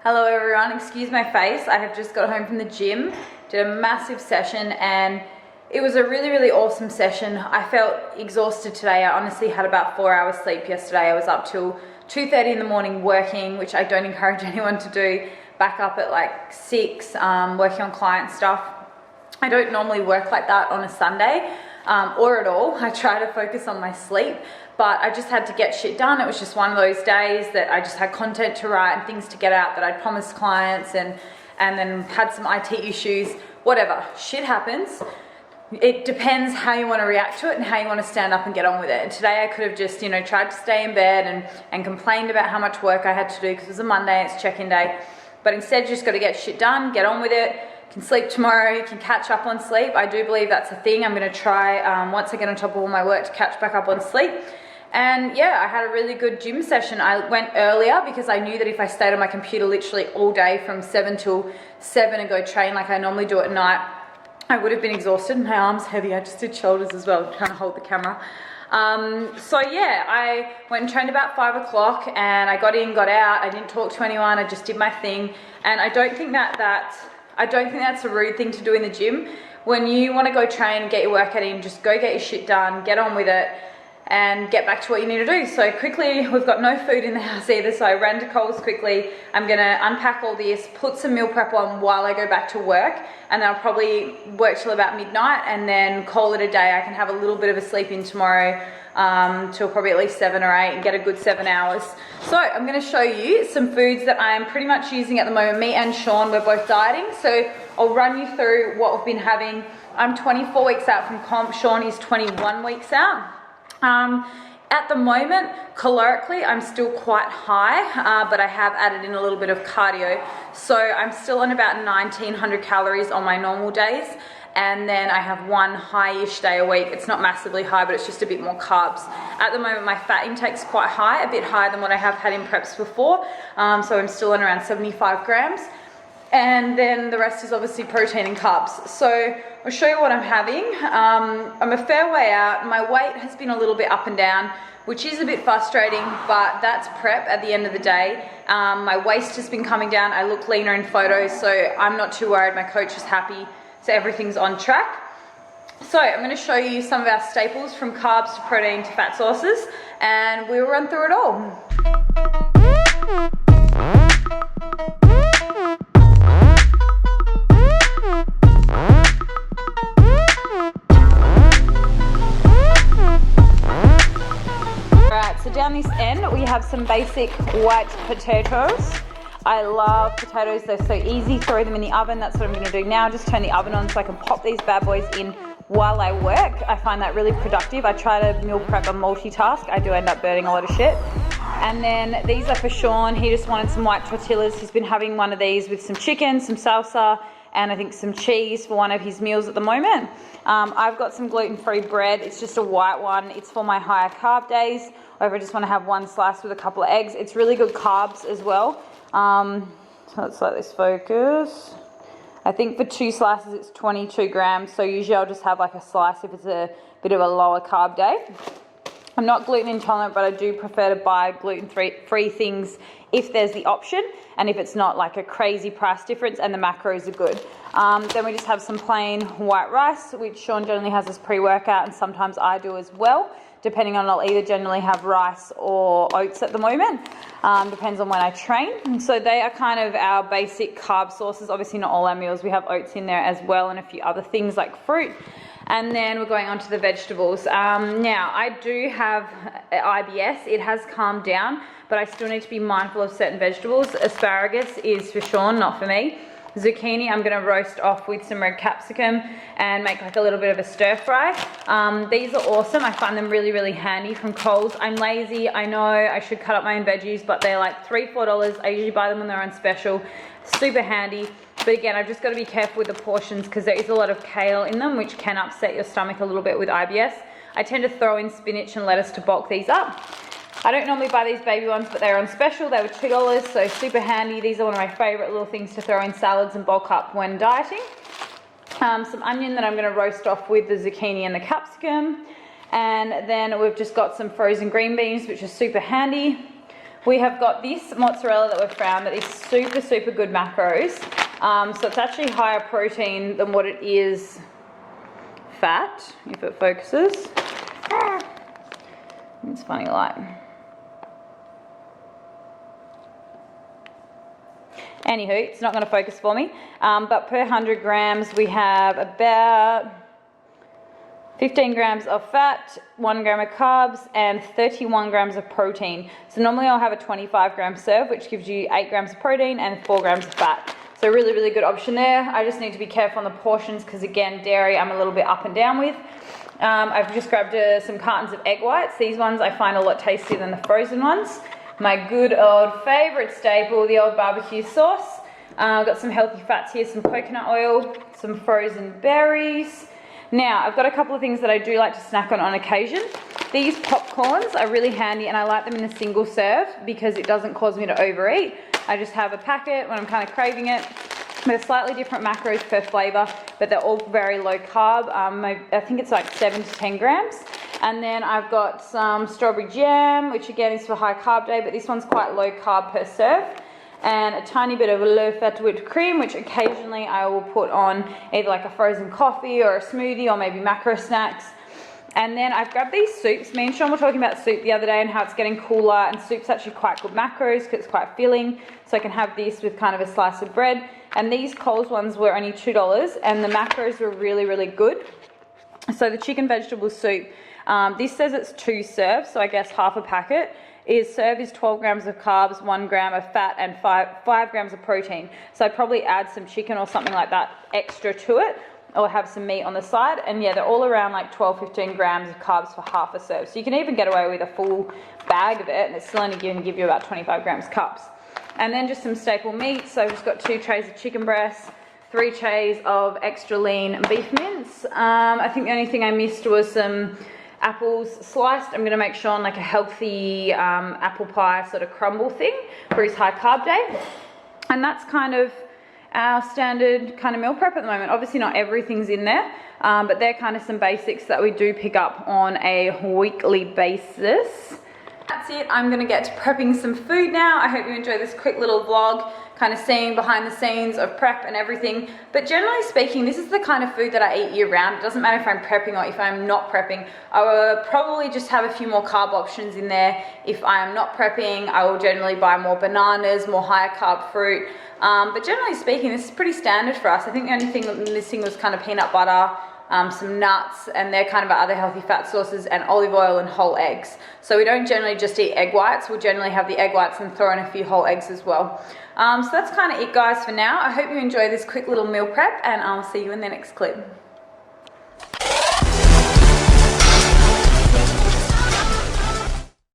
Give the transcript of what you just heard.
Hello everyone, excuse my face. I have just got home from the gym, did a massive session and it was a really awesome session. I felt exhausted today. I honestly had about 4 hours sleep yesterday. I was up till 2:30 in the morning working, which I don't encourage anyone to do. Back up at like 6, working on client stuff. I don't normally work like that on a Sunday or at all. I try to focus on my sleep, but I just had to get shit done. It was just one of those days that I just had content to write and things to get out that I'd promised clients and then had some IT issues, whatever. Shit happens. It depends how you want to react to it and how you want to stand up and get on with it. And today I could have just, tried to stay in bed and complained about how much work I had to do because it was a Monday, it's check-in day. But instead, you just got to get shit done, get on with it. You can sleep tomorrow, you can catch up on sleep. I do believe that's a thing. I'm going to try, once I get on top of all my work, to catch back up on sleep. And yeah, I had a really good gym session. I went earlier because I knew that if I stayed on my computer literally all day from 7 till 7 and go train like I normally do at night, I would have been exhausted. My arm's heavy. I just did shoulders as well, trying to hold the camera. So yeah, I went and trained about 5 o'clock and I got in, got out. I didn't talk to anyone. I just did my thing. And I don't think that's a rude thing to do in the gym. When you want to go train and get your workout in, just go get your shit done, get on with it, and get back to what you need to do. So quickly, we've got no food in the house either, so I ran to Coles quickly. I'm gonna unpack all this, put some meal prep on while I go back to work, and then I'll probably work till about midnight and then call it a day. I can have a little bit of a sleep in tomorrow till probably at least 7 or 8 and get a good 7 hours. So I'm gonna show you some foods that I'm pretty much using at the moment. Me and Sean, we're both dieting, so I'll run you through what we've been having. I'm 24 weeks out from comp, Sean is 21 weeks out. At the moment, calorically, I'm still quite high, but I have added in a little bit of cardio. So I'm still on about 1900 calories on my normal days. And then I have one high-ish day a week. It's not massively high, but it's just a bit more carbs. At the moment, my fat intake's quite high, a bit higher than what I have had in preps before. So I'm still on around 75 grams. And then the rest is obviously protein and carbs. So I'll show you what I'm having. I'm a fair way out. My weight has been a little bit up and down, which is a bit frustrating, but that's prep at the end of the day. My waist has been coming down. I look leaner in photos, so I'm not too worried. My coach is happy, so everything's on track. So I'm going to show you some of our staples, from carbs to protein to fat sources, and we'll run through it all. So down this end, we have some basic white potatoes. I love potatoes, they're so easy. Throw them in the oven, that's what I'm gonna do now. Just turn the oven on so I can pop these bad boys in while I work. I find that really productive. I try to meal prep and multitask. I do end up burning a lot of shit. And then these are for Sean. He just wanted some white tortillas. He's been having one of these with some chicken, some salsa, and I think some cheese for one of his meals at the moment. I've got some gluten-free bread. It's just a white one. It's for my higher carb days, or if I just want to have one slice with a couple of eggs. It's really good carbs as well. So let's let this focus. I think for 2 slices it's 22 grams, so usually I'll just have like a slice if it's a bit of a lower carb day. I'm not gluten intolerant, but I do prefer to buy gluten-free things if there's the option, and if it's not like a crazy price difference and the macros are good. Then we just have some plain white rice, which Sean generally has as pre-workout, and sometimes I do as well, depending on, I'll either generally have rice or oats at the moment. Depends on when I train. And so they are kind of our basic carb sources. Obviously not all our meals, we have oats in there as well and a few other things like fruit. And then we're going on to the vegetables. Now, I do have IBS. It has calmed down, but I still need to be mindful of certain vegetables. Asparagus is for Sean, not for me. Zucchini, I'm gonna roast off with some red capsicum and make like a little bit of a stir fry. These are awesome. I find them really handy from Coles. I'm lazy, I know I should cut up my own veggies, but they're like $3-4. I usually buy them when they're on special. Super handy. But again, I've just got to be careful with the portions because there is a lot of kale in them, which can upset your stomach a little bit with IBS. I tend to throw in spinach and lettuce to bulk these up. I don't normally buy these baby ones, but they're on special. They were $2, so super handy. These are one of my favorite little things to throw in salads and bulk up when dieting. Some onion that I'm going to roast off with the zucchini and the capsicum. And then we've just got some frozen green beans, which are super handy. we have got this mozzarella that we've found that is super, super good macros. So it's actually higher protein than what it is fat, if it focuses. It's funny light. Anywho, it's not going to focus for me. But per 100 grams, we have about 15 grams of fat, 1 gram of carbs, and 31 grams of protein. So normally I'll have a 25 gram serve, which gives you 8 grams of protein and 4 grams of fat. So really, really good option there. I just need to be careful on the portions because again, dairy I'm a little bit up and down with. I've just grabbed some cartons of egg whites. These ones I find a lot tastier than the frozen ones. My good old favorite staple, the old barbecue sauce. I've got some healthy fats here, some coconut oil, some frozen berries. Now, I've got a couple of things that I do like to snack on occasion. These popcorns are really handy and I like them in a single serve because it doesn't cause me to overeat. I just have a packet when I'm kind of craving it. They're slightly different macros per flavour, but they're all very low carb. I think it's like 7 to 10 grams. And then I've got some strawberry jam, which again is for high carb day, but this one's quite low carb per serve. And a tiny bit of low fat whipped cream, which occasionally I will put on either like a frozen coffee or a smoothie or maybe macro snacks. And then I've grabbed these soups. Me and Sean were talking about soup the other day and how it's getting cooler, and soup's actually quite good macros because it's quite filling. So I can have this with kind of a slice of bread. And these Coles ones were only $2 and the macros were really, really good. So the chicken vegetable soup, this says it's 2 serves, so I guess half a packet. Serve is 12 grams of carbs, 1 gram of fat, and 5 grams of protein. So I'd probably add some chicken or something like that extra to it, or have some meat on the side. And yeah, they're all around like 12-15 grams of carbs for half a serve. So you can even get away with a full bag of it and it's still only going to give you about 25 grams carbs. And then just some staple meats. So I've just got 2 trays of chicken breasts, 3 trays of extra lean beef mince. I think the only thing I missed was some apples sliced. I'm going to make Sean like a healthy apple pie sort of crumble thing for his high carb day. And that's kind of our standard kind of meal prep at the moment. Obviously not everything's in there, but they're kind of some basics that we do pick up on a weekly basis. That's it. I'm going to get to prepping some food now. I hope you enjoy this quick little vlog, kind of seeing behind the scenes of prep and everything. But generally speaking, this is the kind of food that I eat year round. It doesn't matter if I'm prepping or if I'm not prepping. I will probably just have a few more carb options in there. If I am not prepping, I will generally buy more bananas, more higher carb fruit. But generally speaking, this is pretty standard for us. I think the only thing missing was kind of peanut butter, some nuts, and they're kind of our other healthy fat sources, and olive oil and whole eggs. So we don't generally just eat egg whites. We'll generally have the egg whites and throw in a few whole eggs as well. So that's kind of it, guys, for now. I hope you enjoy this quick little meal prep, and I'll see you in the next clip.